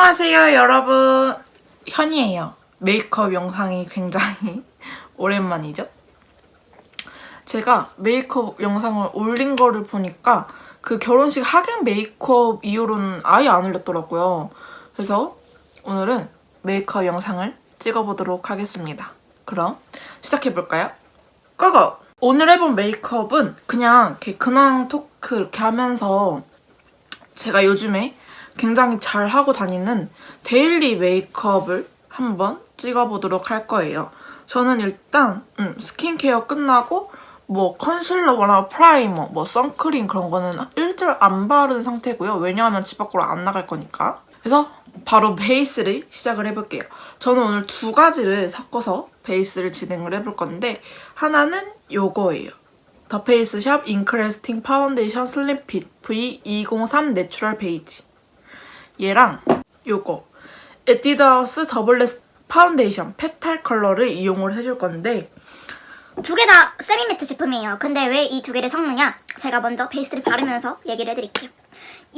안녕하세요 여러분, 현이에요. 메이크업 영상이 굉장히 오랜만이죠? 제가 메이크업 영상을 올린 거를 보니까 그 결혼식 하객 메이크업 이후로는 아예 안 올렸더라고요. 그래서 오늘은 메이크업 영상을 찍어보도록 하겠습니다. 그럼 시작해볼까요? 고고! 오늘 해본 메이크업은 그냥 이렇게 근황 토크 이렇게 하면서 제가 요즘에 굉장히 잘 하고 다니는 데일리 메이크업을 한번 찍어보도록 할 거예요. 저는 일단 스킨케어 끝나고 뭐 컨실러나 프라이머, 뭐 선크림 그런 거는 일절 안 바른 상태고요. 왜냐하면 집 밖으로 안 나갈 거니까. 그래서 바로 베이스를 시작을 해볼게요. 저는 오늘 두 가지를 섞어서 베이스를 진행을 해볼 건데 하나는 요거예요. 더 페이스샵 인크레스팅 파운데이션 슬림핏 V203 내추럴 베이지. 얘랑 요거 에뛰드하우스 더블레스 파운데이션 페탈 컬러를 이용을 해줄 건데 두 개 다 세미매트 제품이에요. 근데 왜 이 두 개를 섞느냐? 제가 먼저 베이스를 바르면서 얘기를 해드릴게요.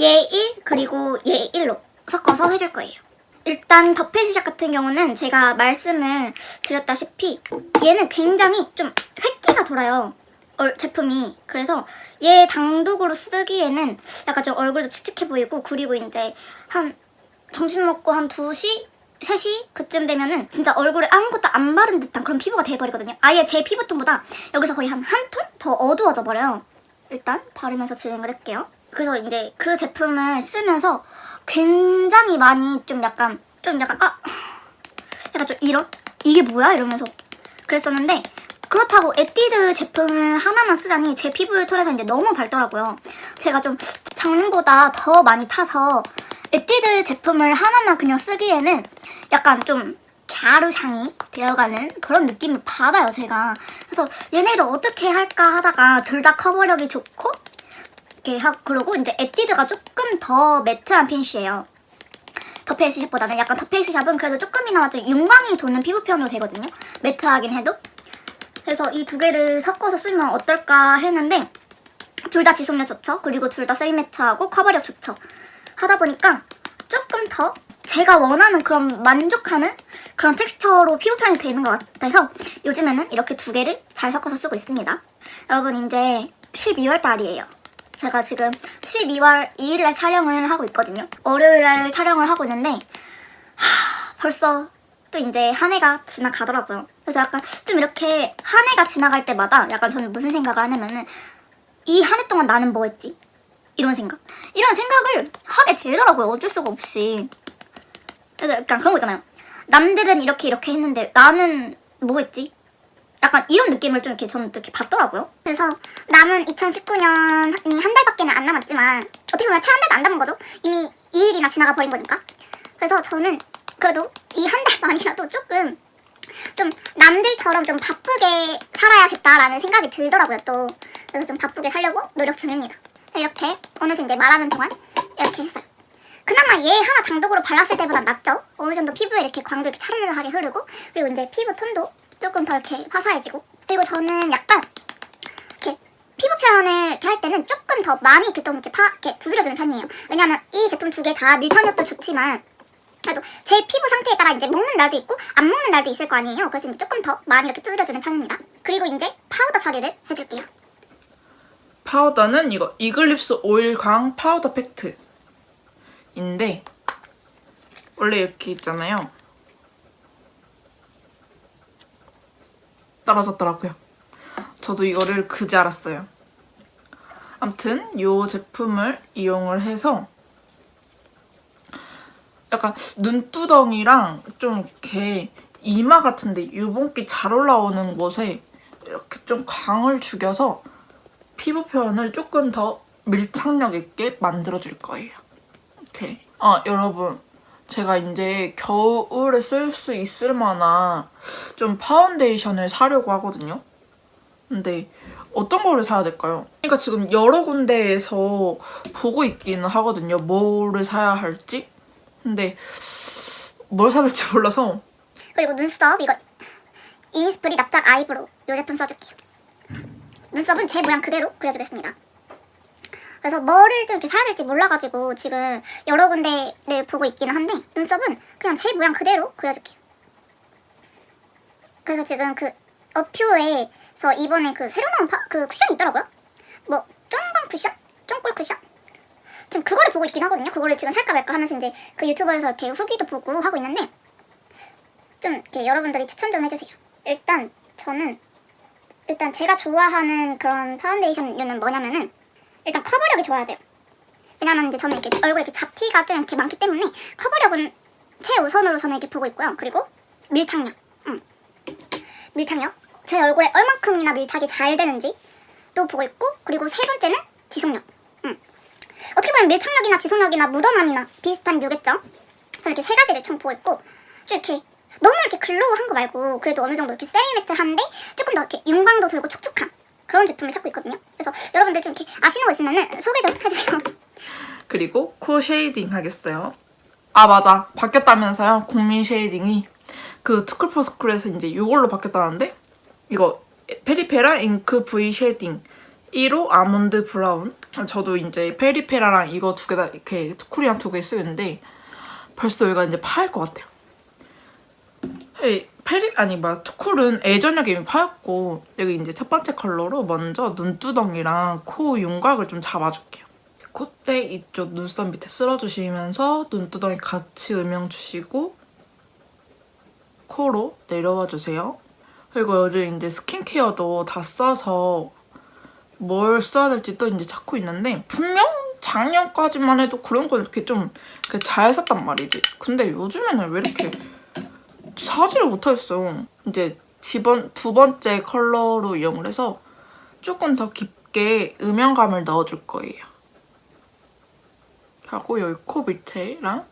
얘 1 그리고 얘 1로 섞어서 해줄 거예요. 일단 더 페이스샵 같은 경우는 제가 말씀을 드렸다시피 얘는 굉장히 좀 획기가 돌아요. 제품이. 그래서 얘 단독으로 쓰기에는 약간 좀 얼굴도 칙칙해 보이고, 그리고 이제 한 점심 먹고 한 2시? 3시? 그쯤 되면은 진짜 얼굴에 아무것도 안 바른 듯한 그런 피부가 돼버리거든요. 아예 제 피부톤보다 여기서 거의 한 톤 더 어두워져 버려요. 일단 바르면서 진행을 할게요. 그래서 이제 그 제품을 쓰면서 굉장히 많이 약간 좀 이런? 이게 뭐야? 이러면서 그랬었는데, 그렇다고 에뛰드 제품을 하나만 쓰자니 제 피부 톤에서 이제 너무 밝더라고요. 제가 좀 작년보다 더 많이 타서 에뛰드 제품을 하나만 그냥 쓰기에는 약간 좀 갸루상이 되어가는 그런 느낌을 받아요, 제가. 그래서 얘네를 어떻게 할까 하다가 둘 다 커버력이 좋고 이렇게 하고, 그리고 이제 에뛰드가 조금 더 매트한 핀시예요. 더 페이스샵보다는. 약간 더 페이스샵은 그래도 조금이나마 좀 윤광이 도는 피부 표현으로 되거든요. 매트하긴 해도. 그래서 이 두 개를 섞어서 쓰면 어떨까 했는데 둘 다 지속력 좋죠. 그리고 둘 다 세미매트하고 커버력 좋죠. 하다 보니까 조금 더 제가 원하는 그런 만족하는 그런 텍스처로 피부 표현이 되는 것 같아서 요즘에는 이렇게 두 개를 잘 섞어서 쓰고 있습니다. 여러분, 이제 12월 달이에요. 제가 지금 12월 2일날 촬영을 하고 있거든요. 월요일날 촬영을 하고 있는데 벌써 또 이제 한 해가 지나가더라고요. 그래서 약간 좀 이렇게 한 해가 지나갈 때마다 약간 저는 무슨 생각을 하냐면은 이 한 해 동안 나는 뭐 했지? 이런 생각을 하게 되더라고요. 어쩔 수가 없이. 그래서 약간 그런 거 있잖아요. 남들은 이렇게 했는데 나는 뭐 했지? 약간 이런 느낌을 좀 이렇게 저는 이렇게 받더라고요. 그래서 남은 2019년이 한 달밖에는 안 남았지만 어떻게 보면 채 한 달도 안 남은 거죠. 이미 2일이나 지나가 버린 거니까. 그래서 저는 그래도 이 한 달만이라도 조금 좀 남들처럼 좀 바쁘게 살아야겠다라는 생각이 들더라고요, 또. 그래서 좀 바쁘게 살려고 노력 중입니다. 이렇게 어느새 이제 말하는 동안 이렇게 했어요. 그나마 얘 하나 단독으로 발랐을 때보단 낫죠? 어느 정도 피부에 이렇게 광도 이렇게 차르르하게 흐르고, 그리고 이제 피부 톤도 조금 더 이렇게 화사해지고. 그리고 저는 약간 이렇게 피부 표현을 이렇게 할 때는 조금 더 많이 이렇게 좀 이렇게 두드려주는 편이에요. 왜냐면 이 제품 두 개 다 밀착력도 좋지만 그래도 제 피부 상태에 따라 이제 먹는 날도 있고 안 먹는 날도 있을 거 아니에요. 그래서 이제 조금 더 많이 이렇게 두드려주는 편입니다. 그리고 이제 파우더 처리를 해줄게요. 파우더는 이거 이글립스 오일 광 파우더 팩트인데 원래 이렇게 있잖아요. 떨어졌더라고요. 저도 이거를 그제 알았어요. 아무튼 이 제품을 이용을 해서 약간 눈두덩이랑 좀 이렇게 이마 같은데 유분기 잘 올라오는 곳에 이렇게 좀 광을 죽여서 피부 표현을 조금 더 밀착력 있게 만들어줄 거예요. 이렇게. 여러분, 제가 이제 겨울에 쓸 수 있을 만한 좀 파운데이션을 사려고 하거든요. 근데 어떤 거를 사야 될까요? 그러니까 지금 여러 군데에서 보고 있기는 하거든요. 뭐를 사야 할지. 근데 뭘 사야 될지 몰라서. 그리고 눈썹 이거 이니스프리 납작 아이브로우 이 제품 써줄게요. 눈썹은 제 모양 그대로 그려주겠습니다. 그래서 뭐를 좀 이렇게 사야 될지 몰라가지고 지금 여러 군데를 보고 있기는 한데 눈썹은 그냥 제 모양 그대로 그려줄게요. 그래서 지금 그 어퓨에서 이번에 그 새로 나온 그 쿠션이 있더라고요. 뭐 쫑방 쿠션? 쫑꿀 쿠션? 지금 그거를 보고 있긴 하거든요. 그거를 지금 살까 말까 하면서 이제 그 유튜버에서 이렇게 후기도 보고 하고 있는데 좀 이렇게 여러분들이 추천 좀 해주세요. 일단 제가 좋아하는 그런 파운데이션류는 뭐냐면은 일단 커버력이 좋아야 돼요. 왜냐면 이제 저는 이렇게 얼굴에 이렇게 잡티가 좀 이렇게 많기 때문에 커버력은 최우선으로 저는 이렇게 보고 있고요. 그리고 밀착력. 밀착력. 제 얼굴에 얼만큼이나 밀착이 잘 되는지 또 보고 있고, 그리고 세 번째는 지속력. 어떻게 보면 밀착력이나 지속력이나 묻어남이나 비슷한 류겠죠? 저는 이렇게 세 가지를 총 보고 있고, 좀 이렇게 너무 이렇게 글로우한 거 말고 그래도 어느 정도 이렇게 세미매트한데 조금 더 이렇게 윤광도 돌고 촉촉한 그런 제품을 찾고 있거든요. 그래서 여러분들 좀 이렇게 아시는 거 있으면 소개 좀 해주세요. 그리고 코 쉐이딩 하겠어요. 아 맞아, 바뀌었다면서요. 국민 쉐이딩이 그 투쿨포스쿨에서 이제 이걸로 바뀌었다는데, 이거 페리페라 잉크 V 쉐이딩 1호 아몬드 브라운. 저도 이제 페리페라랑 이거 두 개 다 이렇게 투쿨이랑 두 개 쓰고 있는데 벌써 여기가 이제 파일 것 같아요. 투쿨은 예전에 이미 파였고, 여기 이제 첫 번째 컬러로 먼저 눈두덩이랑 코 윤곽을 좀 잡아줄게요. 콧대 이쪽 눈썹 밑에 쓸어주시면서 눈두덩이 같이 음영 주시고 코로 내려와 주세요. 그리고 요즘 이제 스킨케어도 다 써서 뭘 써야 될지 또 이제 찾고 있는데, 분명 작년까지만 해도 그런 건 이렇게 좀 잘 샀단 말이지. 근데 요즘에는 왜 이렇게 사지를 못하겠어요. 이제 두 번째 컬러로 이용을 해서 조금 더 깊게 음영감을 넣어줄 거예요. 하고 여기 코 밑에랑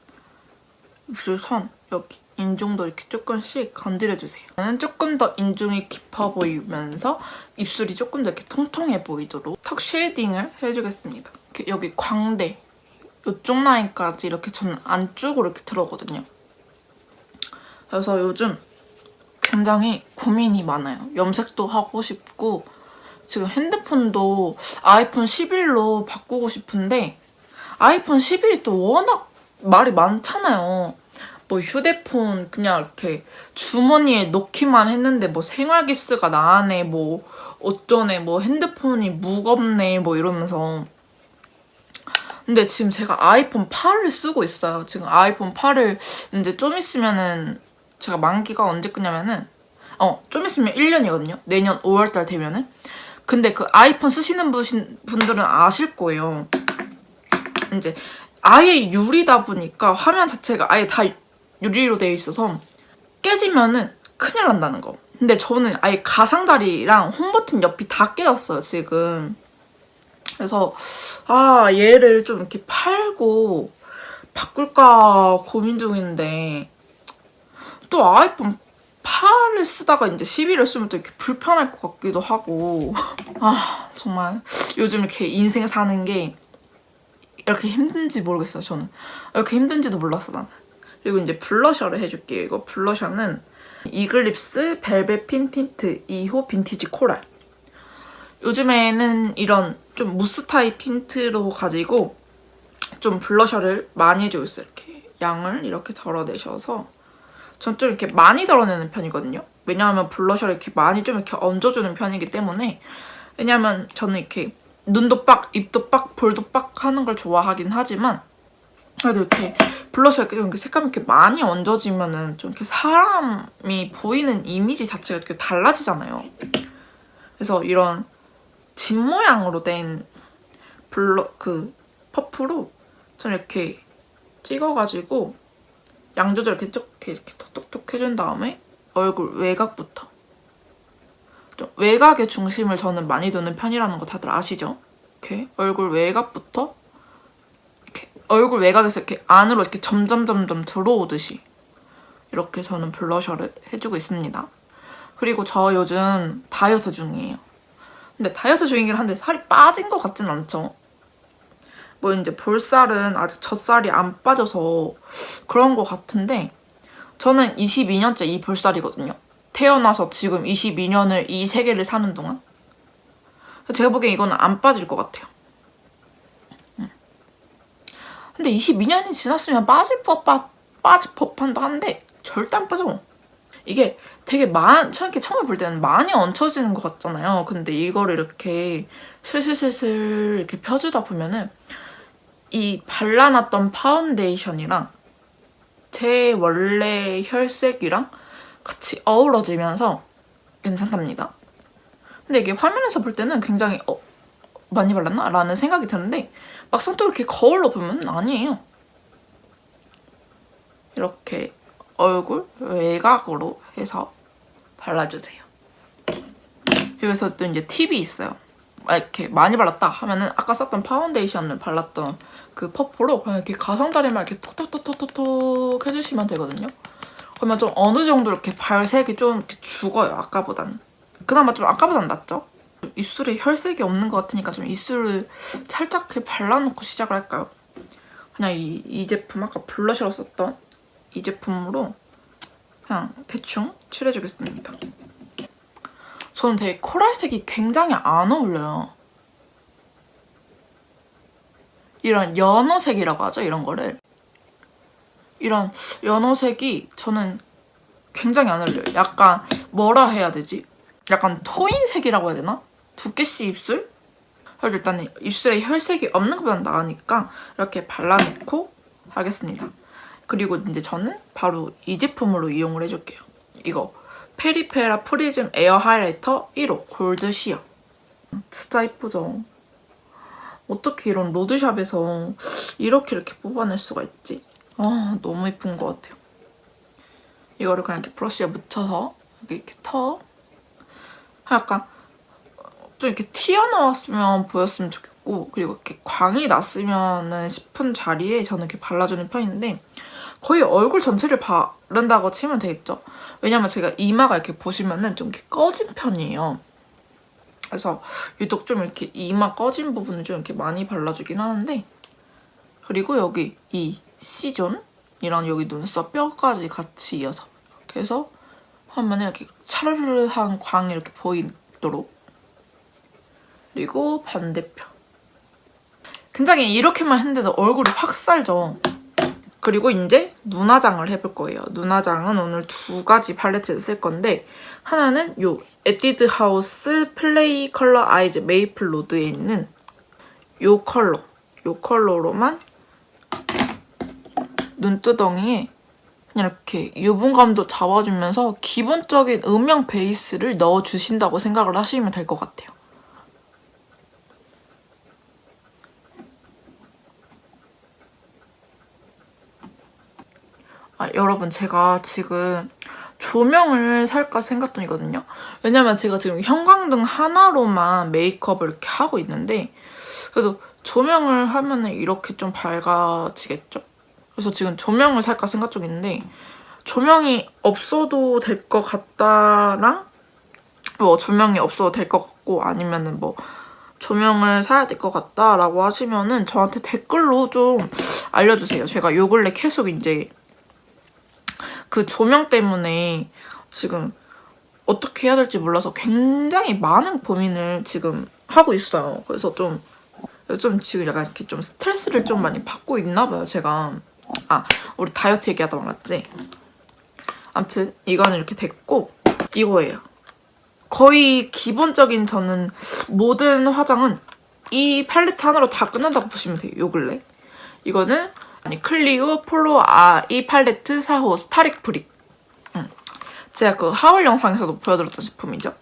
입술 선, 여기 인중도 이렇게 조금씩 건드려주세요. 저는 조금 더 인중이 깊어 보이면서 입술이 조금 더 이렇게 통통해 보이도록 턱 쉐이딩을 해주겠습니다. 이렇게 여기 광대, 이쪽 라인까지 이렇게 저는 안쪽으로 이렇게 들어오거든요. 그래서 요즘 굉장히 고민이 많아요. 염색도 하고 싶고, 지금 핸드폰도 아이폰 11로 바꾸고 싶은데 아이폰 11이 또 워낙 말이 많잖아요. 뭐 휴대폰 그냥 이렇게 주머니에 넣기만 했는데 뭐 생활기스가 나네, 뭐 어쩌네, 뭐 핸드폰이 무겁네, 뭐 이러면서. 근데 지금 제가 아이폰 8을 쓰고 있어요. 지금 아이폰 8을 이제 좀 있으면은, 제가 만기가 언제 끝냐면은 좀 있으면 1년이거든요. 내년 5월달 되면은. 근데 그 아이폰 쓰시는 분들은 아실 거예요. 이제 아예 유리다 보니까 화면 자체가 아예 다 유리로 되어 있어서 깨지면은 큰일 난다는 거. 근데 저는 아예 가상자리랑 홈버튼 옆이 다 깨졌어요, 지금. 그래서 얘를 좀 이렇게 팔고 바꿀까 고민 중인데, 또 아이폰 8을 쓰다가 이제 11을 쓰면 또 이렇게 불편할 것 같기도 하고. 정말 요즘 이렇게 인생 사는 게 이렇게 힘든지 모르겠어요, 저는. 이렇게 힘든지도 몰랐어, 나는. 그리고 이제 블러셔를 해줄게요. 이거 블러셔는 이글립스 벨벳 핀 틴트 2호 빈티지 코랄. 요즘에는 이런 좀 무스 타입 틴트로 가지고 좀 블러셔를 많이 해주고 있어요. 이렇게 양을 이렇게 덜어내셔서. 전 좀 이렇게 많이 덜어내는 편이거든요. 왜냐하면 블러셔를 이렇게 많이 좀 이렇게 얹어주는 편이기 때문에. 왜냐면 저는 이렇게 눈도 빡, 입도 빡, 볼도 빡 하는 걸 좋아하긴 하지만, 그래도 이렇게 블러셔 이렇게 색감 이렇게 많이 얹어지면은 좀 이렇게 사람이 보이는 이미지 자체가 이렇게 달라지잖아요. 그래서 이런 집 모양으로 된 퍼프로 좀 이렇게 찍어가지고 양 조절 이렇게 톡톡톡 해준 다음에 얼굴 외곽부터, 좀 외곽의 중심을 저는 많이 두는 편이라는 거 다들 아시죠? 이렇게 얼굴 외곽부터 이렇게 얼굴 외곽에서 이렇게 안으로 이렇게 점점 들어오듯이 이렇게 저는 블러셔를 해주고 있습니다. 그리고 저 요즘 다이어트 중이에요. 근데 다이어트 중이긴 한데 살이 빠진 것 같진 않죠? 뭐 이제 볼살은 아직 젖살이 안 빠져서 그런 것 같은데, 저는 22년째 이 볼살이거든요. 태어나서 지금 22년을 이 세계를 사는 동안. 제가 보기엔 이거는 안 빠질 것 같아요. 근데 22년이 지났으면 빠질 법한다 한데 절대 안 빠져. 이게 되게 처음에 볼 때는 많이 얹혀지는 것 같잖아요. 근데 이거를 이렇게 슬슬슬슬 이렇게 펴주다 보면은 이 발라놨던 파운데이션이랑 제 원래 혈색이랑 같이 어우러지면서 괜찮답니다. 근데 이게 화면에서 볼 때는 굉장히 많이 발랐나? 라는 생각이 드는데 막상 또 이렇게 거울로 보면 아니에요. 이렇게 얼굴 외곽으로 해서 발라주세요. 여기서 또 이제 팁이 있어요. 이렇게 많이 발랐다 하면은 아까 썼던 파운데이션을 발랐던 그 퍼프로 그냥 이렇게 가성다리만 이렇게 톡톡톡톡톡 해주시면 되거든요. 그러면 좀 어느 정도 이렇게 발색이 좀 이렇게 죽어요, 아까보다는. 그나마 좀 아까보다는 낫죠? 입술에 혈색이 없는 것 같으니까 좀 입술을 살짝 이렇게 발라놓고 시작을 할까요? 그냥 이 제품, 아까 블러셔로 썼던 이 제품으로 그냥 대충 칠해주겠습니다. 저는 되게 코랄색이 굉장히 안 어울려요. 이런 연어색이라고 하죠, 이런 거를. 이런 연어색이 저는 굉장히 안 어울려요. 약간 뭐라 해야 되지? 약간 토인색이라고 해야 되나? 두께씨 입술? 그래서 일단 입술에 혈색이 없는 것보다 나으니까 이렇게 발라놓고 하겠습니다. 그리고 이제 저는 바로 이 제품으로 이용을 해줄게요. 이거 페리페라 프리즘 에어 하이라이터 1호 골드 시어. 진짜 이쁘죠? 어떻게 이런 로드샵에서 이렇게 뽑아낼 수가 있지? 아, 너무 이쁜 것 같아요. 이거를 그냥 이렇게 브러쉬에 묻혀서 여기 이렇게 약간 좀 이렇게 튀어나왔으면 보였으면 좋겠고, 그리고 이렇게 광이 났으면 싶은 자리에 저는 이렇게 발라주는 편인데 거의 얼굴 전체를 바른다고 치면 되겠죠? 왜냐면 제가 이마가 이렇게 보시면은 좀 이렇게 꺼진 편이에요. 그래서 유독 좀 이렇게 이마 꺼진 부분을 좀 이렇게 많이 발라주긴 하는데, 그리고 여기 이 C존이랑 여기 눈썹 뼈까지 같이 이어서 이렇게 해서 하면 이렇게 차르르한 광이 이렇게 보이도록. 그리고 반대편. 굉장히 이렇게만 했는데도 얼굴이 확 살죠. 그리고 이제 눈화장을 해볼 거예요. 눈화장은 오늘 2가지 팔레트를 쓸 건데, 하나는 요 에뛰드 하우스 플레이 컬러 아이즈 메이플 로드에 있는 요 컬러로만 눈두덩이에 그냥 이렇게 유분감도 잡아주면서 기본적인 음영 베이스를 넣어주신다고 생각을 하시면 될 것 같아요. 여러분, 제가 지금 조명을 살까 생각 중이거든요. 왜냐면 제가 지금 형광등 하나로만 메이크업을 이렇게 하고 있는데, 그래도 조명을 하면은 이렇게 좀 밝아지겠죠? 그래서 지금 조명을 살까 생각 중인데, 조명이 없어도 될 것 같다랑 뭐 조명이 없어도 될 것 같고, 아니면은 뭐 조명을 사야 될 것 같다라고 하시면은 저한테 댓글로 좀 알려주세요. 제가 요 근래 계속 이제 그 조명 때문에 지금 어떻게 해야 될지 몰라서 굉장히 많은 고민을 지금 하고 있어요. 그래서 좀 지금 약간 이렇게 좀 스트레스를 좀 많이 받고 있나 봐요, 제가. 우리 다이어트 얘기하다 말았지? 아무튼 이거는 이렇게 됐고, 이거예요. 거의 기본적인 저는 모든 화장은 이 팔레트 하나로 다 끝난다고 보시면 돼요, 요 근래. 이거는 클리오 폴로 이 팔레트 4호 스타릭 브릭. 제가 그 하울 영상에서도 보여드렸던 제품이죠.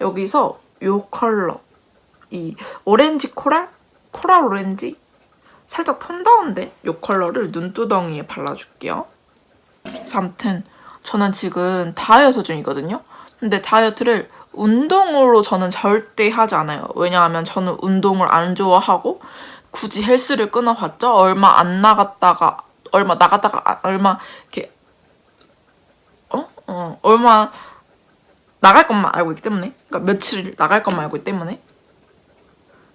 여기서 요 컬러, 이 오렌지 코랄 오렌지? 살짝 턴다운된 요 컬러를 눈두덩이에 발라줄게요. 아무튼 저는 지금 다이어트 중이거든요. 근데 다이어트를 운동으로 저는 절대 하지 않아요. 왜냐하면 저는 운동을 안 좋아하고 굳이 헬스를 끊어봤자 얼마 나갔다가 얼마 이렇게 얼마 나갈 것만 알고 있기 때문에, 그러니까 며칠 나갈 것만 알고 있기 때문에,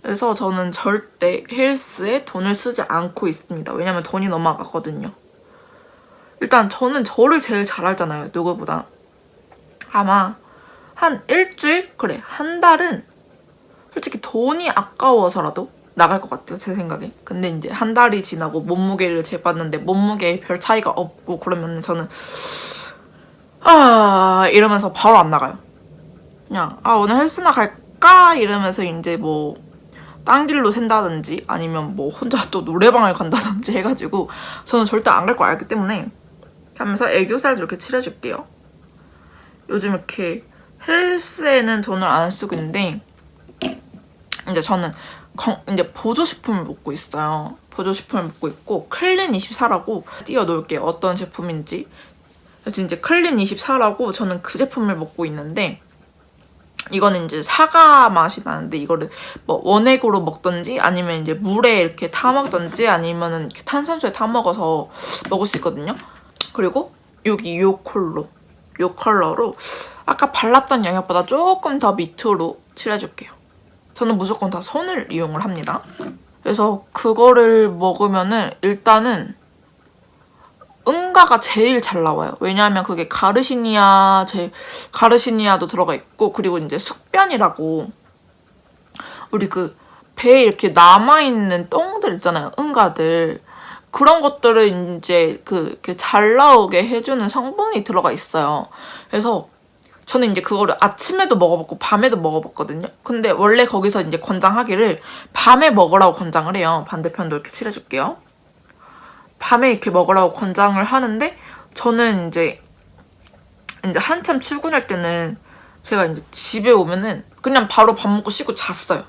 그래서 저는 절대 헬스에 돈을 쓰지 않고 있습니다. 왜냐면 돈이 너무 아깝거든요. 일단 저는 저를 제일 잘 알잖아요, 누구보다. 아마 한 일주일? 그래, 한 달은 솔직히 돈이 아까워서라도 나갈 것 같아요, 제 생각에. 근데 이제 한 달이 지나고 몸무게를 재봤는데 몸무게에 별 차이가 없고 그러면 저는 이러면서 바로 안 나가요. 그냥 오늘 헬스나 갈까? 이러면서 이제 뭐 딴 길로 샌다든지 아니면 뭐 혼자 또 노래방을 간다든지 해가지고 저는 절대 안 갈 거 알기 때문에 하면서 애교살도 이렇게 칠해줄게요. 요즘 이렇게 헬스에는 돈을 안 쓰고 있는데 이제 저는 이제 보조식품을 먹고 있어요. 보조식품을 먹고 있고 클린24라고 띄워놓을게요. 어떤 제품인지. 그래서 이제 클린24라고 저는 그 제품을 먹고 있는데 이거는 이제 사과 맛이 나는데 이거를 뭐 원액으로 먹던지 아니면 이제 물에 이렇게 타 먹던지 아니면은 이렇게 탄산수에 타 먹어서 먹을 수 있거든요. 그리고 여기 요 컬러로 아까 발랐던 영역보다 조금 더 밑으로 칠해줄게요. 저는 무조건 다 손을 이용을 합니다. 그래서 그거를 먹으면은 일단은 응가가 제일 잘 나와요. 왜냐하면 그게 가르시니아도 들어가 있고 그리고 이제 숙변이라고 우리 그 배에 이렇게 남아있는 똥들 있잖아요. 응가들. 그런 것들을 이제 이렇게 잘 나오게 해주는 성분이 들어가 있어요. 그래서 저는 이제 그거를 아침에도 먹어봤고 밤에도 먹어봤거든요. 근데 원래 거기서 이제 권장하기를 밤에 먹으라고 권장을 해요. 반대편도 이렇게 칠해줄게요. 밤에 이렇게 먹으라고 권장을 하는데 저는 이제 한참 출근할 때는 제가 이제 집에 오면은 그냥 바로 밥 먹고 씻고 잤어요.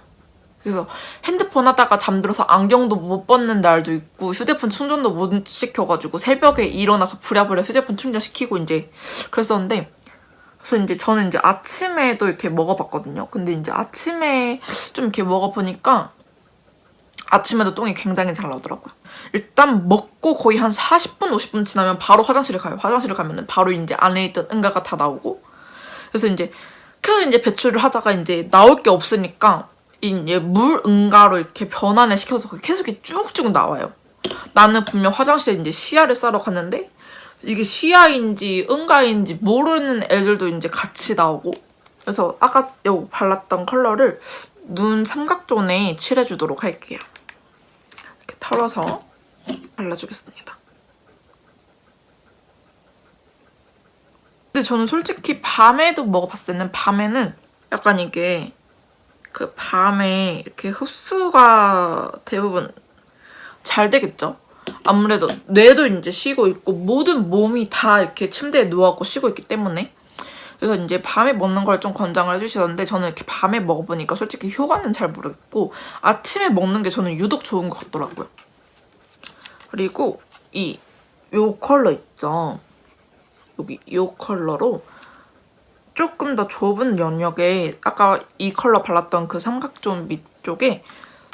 그래서 핸드폰 하다가 잠들어서 안경도 못 벗는 날도 있고 휴대폰 충전도 못 시켜가지고 새벽에 일어나서 부랴부랴 휴대폰 충전시키고 이제 그랬었는데 그래서 이제 저는 이제 아침에도 이렇게 먹어봤거든요. 근데 이제 아침에 좀 이렇게 먹어보니까 아침에도 똥이 굉장히 잘 나오더라고요. 일단 먹고 거의 한 40분, 50분 지나면 바로 화장실에 가요. 화장실에 가면은 바로 이제 안에 있던 응가가 다 나오고. 그래서 이제 계속 이제 배출을 하다가 이제 나올 게 없으니까 이제 물 응가로 이렇게 변환을 시켜서 계속 이렇게 쭉쭉 나와요. 나는 분명 화장실에 이제 시야를 싸러 갔는데 이게 시야인지 응가인지 모르는 애들도 이제 같이 나오고. 그래서 아까 여기 발랐던 컬러를 눈 삼각존에 칠해주도록 할게요. 이렇게 털어서 발라주겠습니다. 근데 저는 솔직히 밤에도 먹어봤을 때는 밤에는 약간 이게 그 밤에 이렇게 흡수가 대부분 잘 되겠죠? 아무래도 뇌도 이제 쉬고 있고 모든 몸이 다 이렇게 침대에 누워갖고 쉬고 있기 때문에 그래서 이제 밤에 먹는 걸 좀 권장을 해주시던데 저는 이렇게 밤에 먹어보니까 솔직히 효과는 잘 모르겠고 아침에 먹는 게 저는 유독 좋은 것 같더라고요. 그리고 요 컬러 있죠? 여기 요 컬러로 조금 더 좁은 영역에 아까 이 컬러 발랐던 그 삼각존 밑쪽에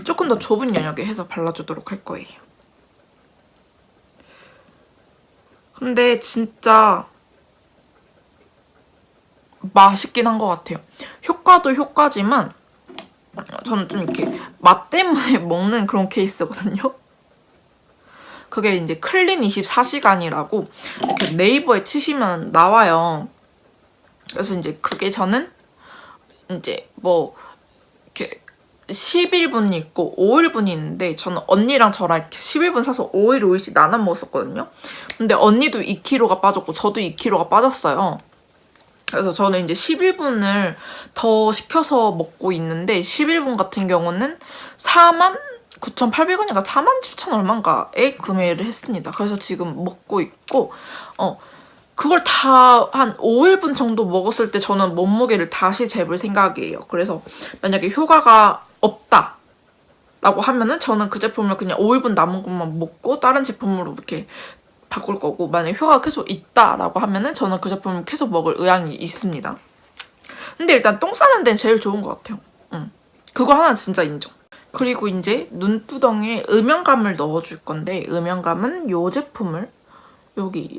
조금 더 좁은 영역에 해서 발라주도록 할 거예요. 근데 진짜 맛있긴 한 것 같아요. 효과도 효과지만 저는 좀 이렇게 맛 때문에 먹는 그런 케이스거든요. 그게 이제 클린 24시간이라고 이렇게 네이버에 치시면 나와요. 그래서 이제 그게 저는 이제 뭐 이렇게 11분이 있고 5일분이 있는데 저는 언니랑 저랑 이렇게 11분 사서 5일씩 나눠 먹었었거든요. 근데 언니도 2kg가 빠졌고 저도 2kg가 빠졌어요. 그래서 저는 이제 11분을 더 시켜서 먹고 있는데 11분 같은 경우는 49,800원인가 47,000 얼마인가에 구매를 했습니다. 그래서 지금 먹고 있고 그걸 다 한 5일분 정도 먹었을 때 저는 몸무게를 다시 재볼 생각이에요. 그래서 만약에 효과가 없다 라고 하면은 저는 그 제품을 그냥 5일분 남은 것만 먹고 다른 제품으로 이렇게 바꿀 거고 만약에 효과가 계속 있다라고 하면은 저는 그 제품을 계속 먹을 의향이 있습니다. 근데 일단 똥 싸는 데는 제일 좋은 것 같아요. 그거 하나 진짜 인정. 그리고 이제 눈두덩이에 음영감을 넣어줄 건데 음영감은 요 제품을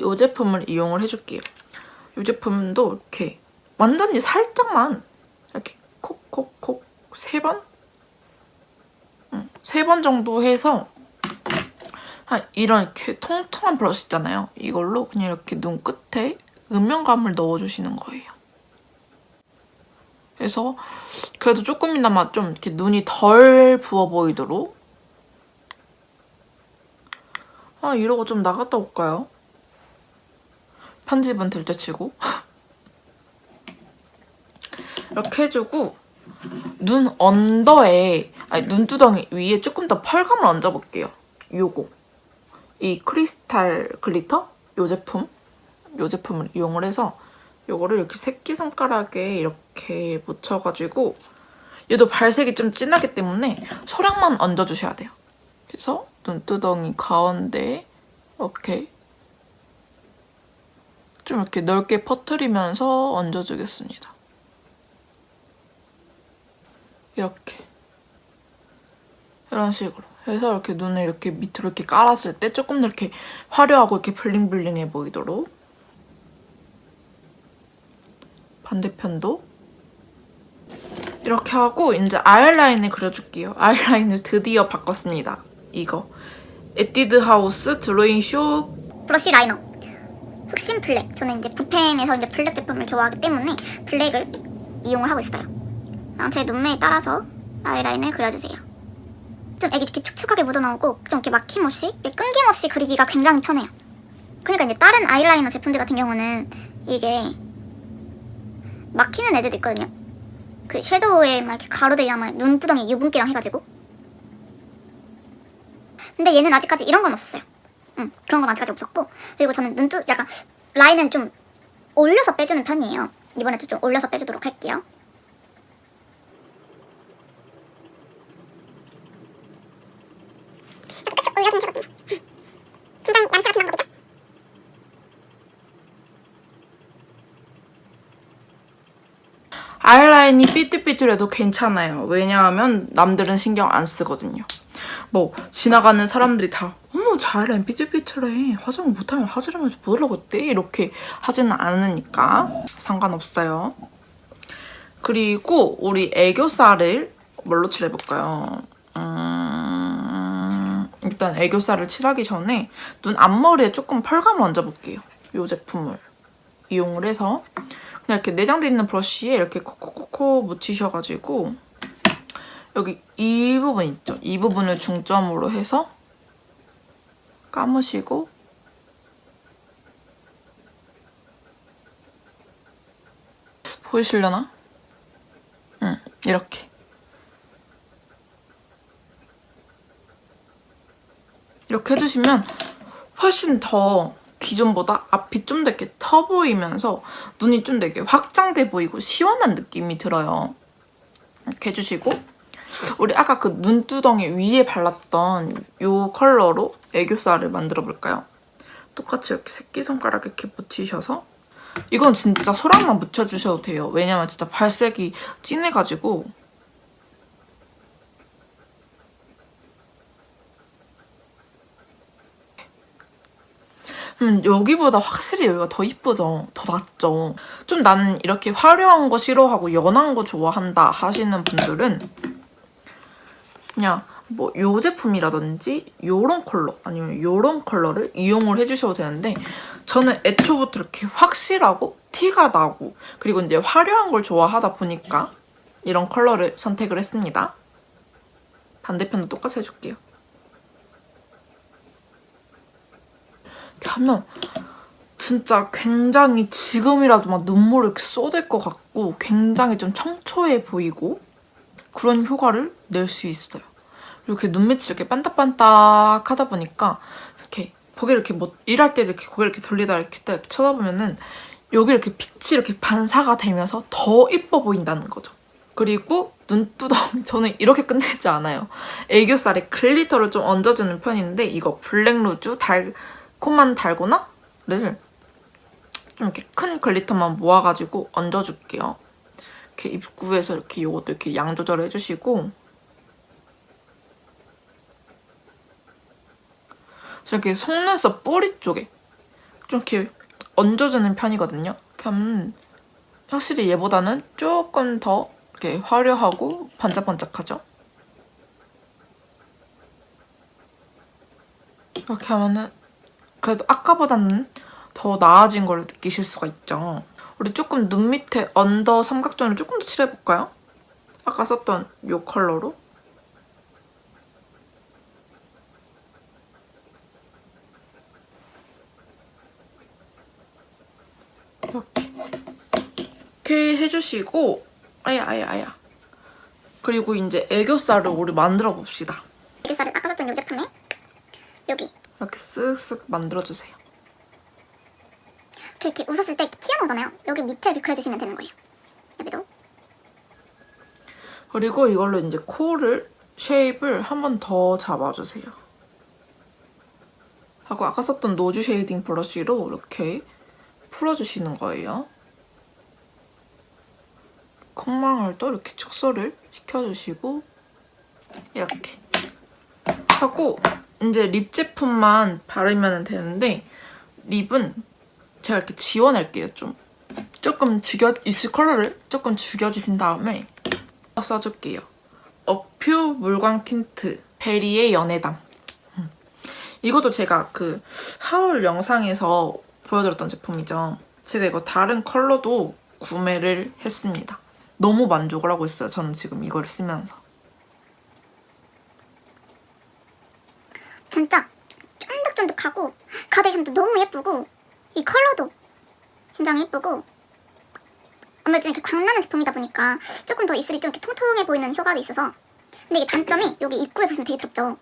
요 제품을 이용을 해줄게요. 요 제품도 이렇게 완전히 살짝만 이렇게 콕콕콕 3번? 3번 정도 해서 이런 이렇게 통통한 브러쉬 있잖아요. 이걸로 그냥 이렇게 눈 끝에 음영감을 넣어주시는 거예요. 그래서 그래도 조금이나마 좀 이렇게 눈이 덜 부어 보이도록. 이러고 좀 나갔다 올까요? 편집은 둘째 치고. 이렇게 해주고 눈 언더에, 눈두덩이 위에 조금 더 펄감을 얹어볼게요. 요거. 이 크리스탈 글리터? 요 제품을 이용을 해서 요거를 이렇게 새끼손가락에 이렇게 묻혀가지고, 얘도 발색이 좀 진하기 때문에 소량만 얹어주셔야 돼요. 그래서 눈두덩이 가운데에 이렇게 좀 이렇게 넓게 퍼뜨리면서 얹어주겠습니다. 이렇게. 이런 식으로 해서 이렇게 눈을 이렇게 밑으로 이렇게 깔았을 때 조금 더 이렇게 화려하고 이렇게 블링블링해 보이도록. 반대편도 이렇게 하고 이제 아이라인을 그려줄게요. 아이라인을 드디어 바꿨습니다. 이거 에뛰드 하우스 드로잉 쇼 브러쉬 라이너 흑심 블랙. 저는 이제 붓펜에서 이제 블랙 제품을 좋아하기 때문에 블랙을 이용을 하고 있어요. 제 눈매에 따라서 아이라인을 그려주세요. 좀 애기 이렇게 축축하게 묻어나오고 좀 이렇게 막힘없이 끊김없이 그리기가 굉장히 편해요. 그러니까 이제 다른 아이라이너 제품들 같은 경우는 이게 막히는 애들도 있거든요. 그 섀도우에 막 이렇게 가루들이랑 막 눈두덩이 유분기랑 해가지고. 근데 얘는 아직까지 이런 건 없었어요. 그런 건 아직까지 없었고. 그리고 저는 약간 라인을 좀 올려서 빼주는 편이에요. 이번에도 좀 올려서 빼주도록 할게요. 올려주면 되거든요. 굉장히 얌체 같은 방법이죠. 아이라인이 삐뚤삐뚤해도 괜찮아요. 왜냐하면 남들은 신경 안 쓰거든요. 뭐 지나가는 사람들이 다 어머 저 아이라인 삐뚤삐뚤해. 화장을 못하면 화장을 뭐라고 했대? 이렇게 하지는 않으니까 상관없어요. 그리고 우리 애교살을 뭘로 칠해볼까요? 일단 애교살을 칠하기 전에 눈 앞머리에 조금 펄감을 얹어볼게요. 이 제품을 이용을 해서 그냥 이렇게 내장돼 있는 브러쉬에 이렇게 콕콕콕콕 묻히셔가지고 여기 이 부분 있죠? 이 부분을 중점으로 해서 감으시고 보이시려나? 이렇게 해주시면 훨씬 더 기존보다 앞이 좀 더 이렇게 터 보이면서 눈이 좀 되게 확장돼 보이고 시원한 느낌이 들어요. 이렇게 해주시고 우리 아까 그 눈두덩이 위에 발랐던 이 컬러로 애교살을 만들어 볼까요? 똑같이 이렇게 새끼손가락 이렇게 묻히셔서 이건 진짜 소량만 묻혀주셔도 돼요. 왜냐면 진짜 발색이 진해가지고 여기보다 확실히 여기가 더 이쁘죠? 더 낫죠? 좀 나는 이렇게 화려한 거 싫어하고 연한 거 좋아한다 하시는 분들은 그냥 뭐 요 제품이라든지 요런 컬러 아니면 요런 컬러를 이용을 해주셔도 되는데 저는 애초부터 이렇게 확실하고 티가 나고 그리고 이제 화려한 걸 좋아하다 보니까 이런 컬러를 선택을 했습니다. 반대편도 똑같이 해줄게요. 이렇게 하면 진짜 굉장히 지금이라도 막 눈물을 이렇게 쏟을 것 같고 굉장히 좀 청초해 보이고 그런 효과를 낼 수 있어요. 이렇게 눈밑이 이렇게 반딱반딱 하다 보니까 이렇게 고개를 이렇게 뭐 일할 때 이렇게 고개를 이렇게 돌리다 이렇게 딱 이렇게 쳐다보면은 여기 이렇게 빛이 이렇게 반사가 되면서 더 이뻐 보인다는 거죠. 그리고 눈두덩이 저는 이렇게 끝내지 않아요. 애교살에 글리터를 좀 얹어주는 편인데 이거 블랙로즈 달콤한 달고나를 좀 이렇게 큰 글리터만 모아가지고 얹어줄게요. 이렇게 입구에서 이렇게 이것도 이렇게 양 조절을 해주시고 이렇게 속눈썹 뿌리 쪽에 좀 이렇게 얹어주는 편이거든요. 이렇게 하면 확실히 얘보다는 조금 더 이렇게 화려하고 반짝반짝하죠? 이렇게 하면은 그래도 아까보다는 더 나아진 걸 느끼실 수가 있죠. 우리 조금 눈 밑에 언더 삼각존을 조금 더 칠해볼까요? 아까 썼던 이 컬러로. 이렇게 해주시고 아야. 그리고 이제 애교살을 우리 만들어 봅시다. 애교살은 아까 썼던 이 제품에 여기 이렇게 쓱쓱 만들어주세요. 이렇게 웃었을 때 튀어나오잖아요. 여기 밑에 이렇게 그려주시면 되는 거예요. 여기도. 그리고 이걸로 이제 코를 쉐입을 한 번 더 잡아주세요. 하고 아까 썼던 노즈 쉐이딩 브러쉬로 이렇게 풀어주시는 거예요. 콧망울 도 이렇게 축소를 시켜주시고 이렇게 하고 이제 립 제품만 바르면 되는데 립은 제가 이렇게 지워낼게요. 조금 입술 컬러를 조금 죽여주신 다음에 써줄게요. 어퓨 물광 틴트 베리의 연애담. 이것도 제가 그 하울 영상에서 보여드렸던 제품이죠. 제가 이거 다른 컬러도 구매를 했습니다. 너무 만족을 하고 있어요. 저는 지금 이걸 쓰면서. 진짜 쫀득쫀득하고 그라데이션도 너무 예쁘고 이 컬러도 굉장히 예쁘고 아무래도 좀 이렇게 광나는 제품이다 보니까 조금 더 입술이 좀 이렇게 통통해 보이는 효과도 있어서 근데 이게 단점이 여기 입구에 보시면 되게 더럽죠.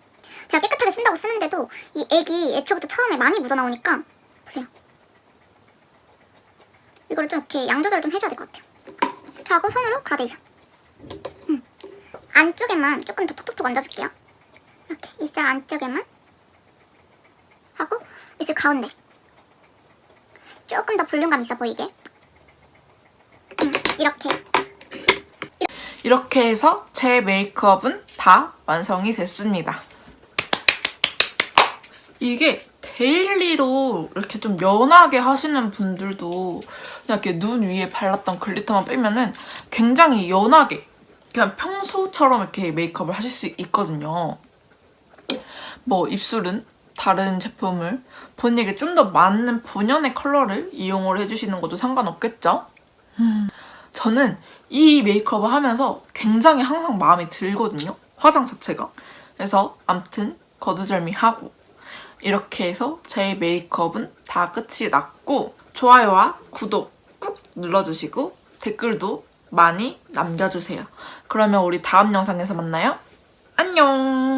제가 깨끗하게 쓴다고 쓰는데도 이 액이 애초부터 처음에 많이 묻어나오니까 보세요. 이거를 좀 이렇게 양 조절을 좀 해줘야 될 것 같아요. 이렇게 하고 손으로 그라데이션. 안쪽에만 조금 더 톡톡톡 얹어줄게요. 이렇게 입술 안쪽에만 하고 입술 가운데 조금 더 볼륨감 있어 보이게 이렇게 해서 제 메이크업은 다 완성이 됐습니다. 이게 데일리로 이렇게 좀 연하게 하시는 분들도 그냥 이렇게 눈 위에 발랐던 글리터만 빼면은 굉장히 연하게 그냥 평소처럼 이렇게 메이크업을 하실 수 있거든요. 뭐 입술은 다른 제품을 본인에게 좀 더 맞는 본연의 컬러를 이용을 해주시는 것도 상관없겠죠? 저는 이 메이크업을 하면서 굉장히 항상 마음이 들거든요. 화장 자체가. 그래서 암튼 거두절미하고 이렇게 해서 제 메이크업은 다 끝이 났고 좋아요와 구독 꾹 눌러주시고 댓글도 많이 남겨주세요. 그러면 우리 다음 영상에서 만나요. 안녕!